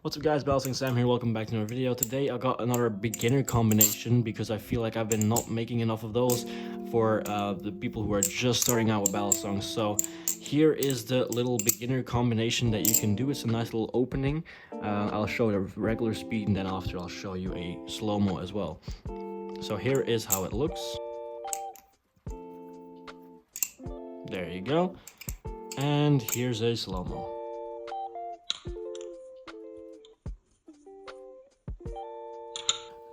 What's up guys, Balisong Sam here, welcome back to another video. Today I got another beginner combination because I feel like I've been not making enough of those for the people who are just starting out with Balisong. So here is the little beginner combination that you can do. It's a nice little opening. I'll show the regular speed and then after I'll show you a slow-mo as well. So here is how it looks. There you go. And here's a slow-mo.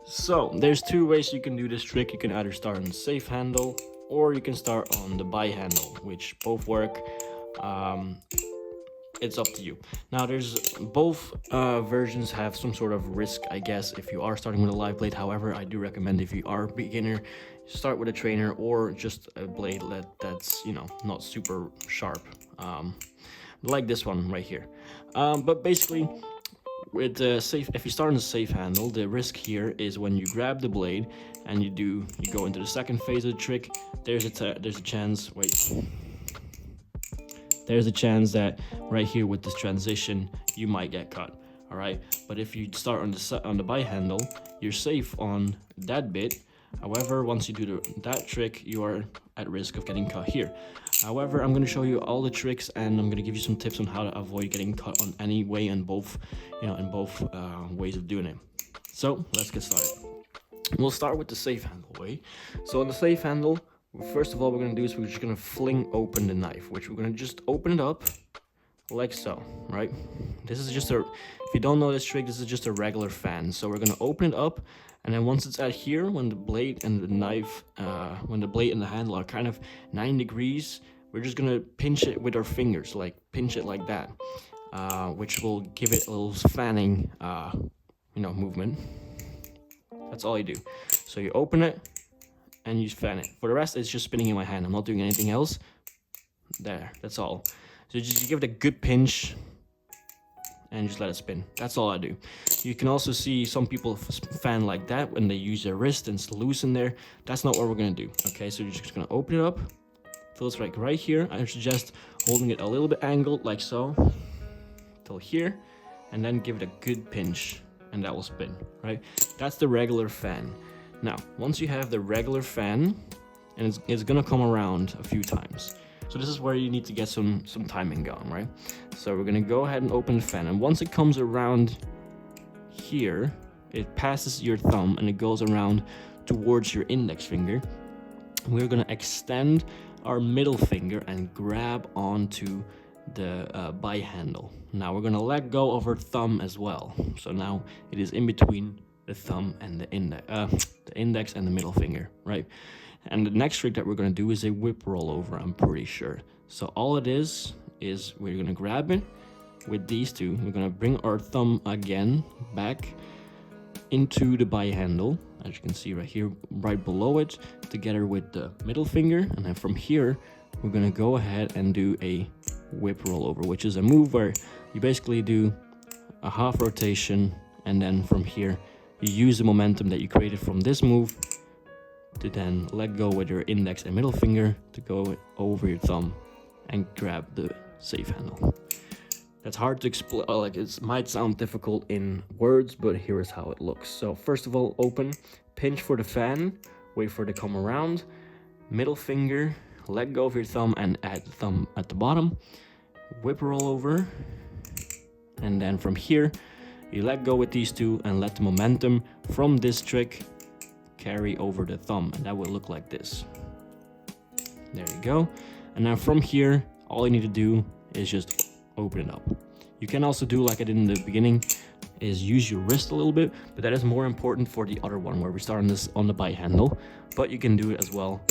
So there's two ways you can do this trick. You can either start on the safe handle or you can start on the buy handle, which both work. It's up to you. Now there's both versions have some sort of risk, I guess, if you are starting with a live blade. However, I do recommend if you are a beginner, start with a trainer or just a blade that's, you know, not super sharp, like this one right here. But basically, with the safe, if you start on the safe handle, the risk here is when you grab the blade and you go into the second phase of the trick. There's a chance. There's a chance that right here with this transition you might get cut. All right, but if you start on the buy handle, you're safe on that bit. However, once you do that trick, you are at risk of getting cut here. However, I'm going to show you all the tricks and I'm going to give you some tips on how to avoid getting cut on any way in both, ways of doing it. So let's get started. We'll start with the safe handle way. So on the safe handle, first of all, we're going to do is we're just going to fling open the knife, which we're going to just open it up like so, right? This is just if you don't know this trick, this is just a regular fan. So we're going to open it up. And then once it's at here, when the blade and the knife, when the blade and the handle are kind of 9 degrees, we're just gonna pinch it with our fingers, like pinch it like that, which will give it a little fanning, movement. That's all you do. So you open it and you fan it. For the rest, it's just spinning in my hand. I'm not doing anything else. There, that's all. So just give it a good pinch and just let it spin. That's all I do. You can also see some people fan like that when they use their wrist and it's loose in there. That's not what we're gonna do. Okay, so you're just gonna open it up. Feels like right here. I suggest holding it a little bit angled like so till here, and then give it a good pinch and that will spin, right? That's the regular fan. Now, once you have the regular fan, and it's gonna come around a few times. So this is where you need to get some timing going, right? So we're gonna go ahead and open the fan, and once it comes around here, it passes your thumb and it goes around towards your index finger. We're gonna extend our middle finger and grab onto the buy handle. Now we're gonna let go of our thumb as well. So now it is in between the thumb and the index and the middle finger, right? And the next trick that we're going to do is a whip rollover, I'm pretty sure. So all it is we're going to grab it with these two. We're going to bring our thumb again back into the buy handle, as you can see right here, right below it, together with the middle finger. And then from here, we're going to go ahead and do a whip rollover, which is a move where you basically do a half rotation. And then from here, you use the momentum that you created from this move to then let go with your index and middle finger to go over your thumb and grab the safe handle. That's hard to explain, like it might sound difficult in words, but here is how it looks. So first of all, open, pinch for the fan, wait for it to come around, middle finger, let go of your thumb and add the thumb at the bottom, whip roll over, and then from here, you let go with these two and let the momentum from this trick carry over the thumb, and that will look like this. There you go. And now from here, all you need to do is just open it up. You can also do like I did in the beginning, is use your wrist a little bit, but that is more important for the other one where we start on the buy handle. But you can do it as well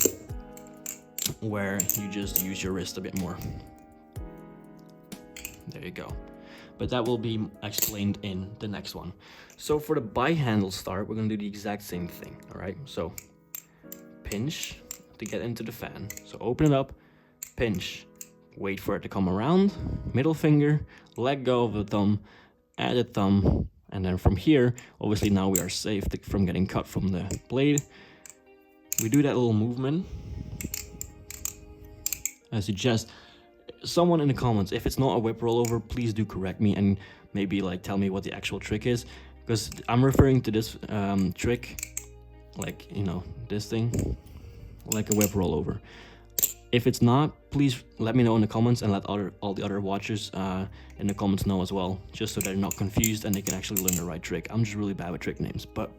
where you just use your wrist a bit more. There you go. But that will be explained in the next one. So for the buy handle start, we're gonna do the exact same thing, all right? So pinch to get into the fan. So open it up, pinch, wait for it to come around, middle finger, let go of the thumb, add a thumb, and then from here, obviously now we are safe from getting cut from the blade. We do that little movement. I suggest someone in the comments, if it's not a whip rollover, please do correct me and maybe like tell me what the actual trick is, because I'm referring to this trick, like, you know, this thing, like a whip rollover. If it's not, please let me know in the comments, and let all the other watchers in the comments know as well, just so they're not confused and they can actually learn the right trick. I'm just really bad with trick names. But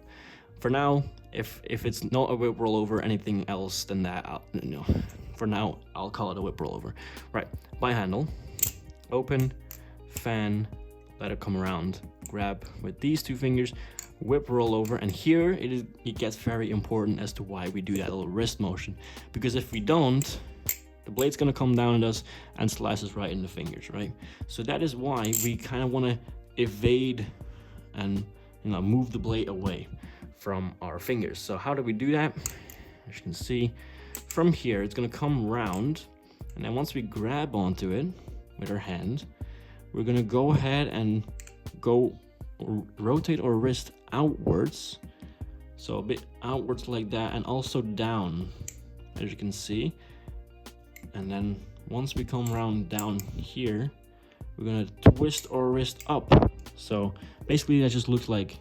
for now, if it's not a whip rollover, anything else than that, for now, I'll call it a whip rollover. Right, by handle, open, fan, let it come around, grab with these two fingers, whip rollover, and here it gets very important as to why we do that little wrist motion, because if we don't, the blade's gonna come down at us and slice us right in the fingers, right? So that is why we kind of want to evade and, you know, move the blade away from our fingers. So how do we do that? As you can see, from here, it's gonna come round, and then once we grab onto it with our hand, we're gonna go ahead and rotate our wrist outwards. So a bit outwards like that, and also down, as you can see. And then once we come around down here, we're gonna twist our wrist up. So basically that just looks like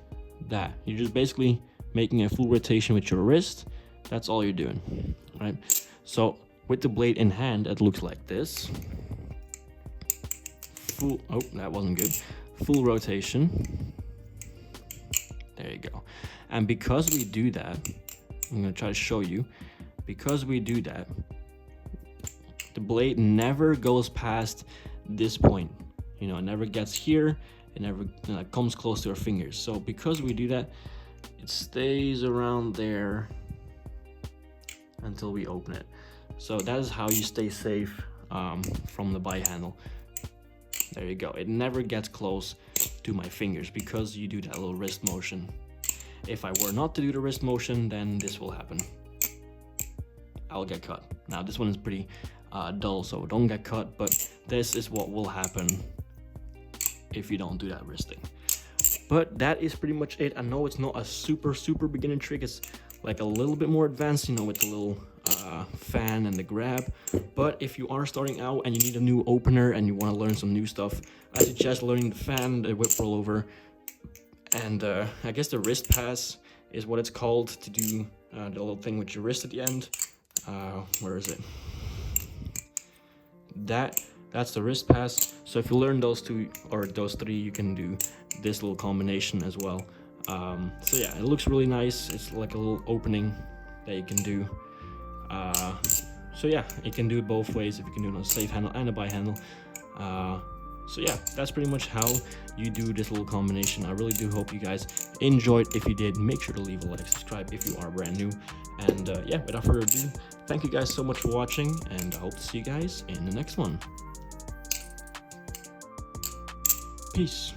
that. You're just basically making a full rotation with your wrist. That's all you're doing, right? So with the blade in hand, it looks like this. Oh, that wasn't good. Full rotation. There you go. And because we do that, I'm gonna try to show you, because we do that, the blade never goes past this point. You know, it never gets here, it never comes close to our fingers. So because we do that, it stays around there until we open it. So that is how you stay safe from the bite handle. There you go. It never gets close to my fingers because you do that little wrist motion. If I were not to do the wrist motion, then this will happen. I'll get cut. Now this one is pretty dull, so don't get cut, but this is what will happen if you don't do that wristing. But that is pretty much it. I know it's not a super beginner trick. It's like a little bit more advanced, you know, with the little fan and the grab. But if you are starting out and you need a new opener and you want to learn some new stuff, I suggest learning the fan, the whip rollover, and I guess the wrist pass is what it's called, to do the little thing with your wrist at the end. Where is it? That's the wrist pass. So if you learn those two or those three, you can do this little combination as well. So yeah, it looks really nice. It's like a little opening that you can do. So yeah, you can do it both ways, if you can do it on a safe handle and a bite handle. So yeah, that's pretty much how you do this little combination. I really do hope you guys enjoyed. If you did, make sure to leave a like, subscribe if you are brand new. And yeah, without further ado, thank you guys so much for watching, and I hope to see you guys in the next one. Peace.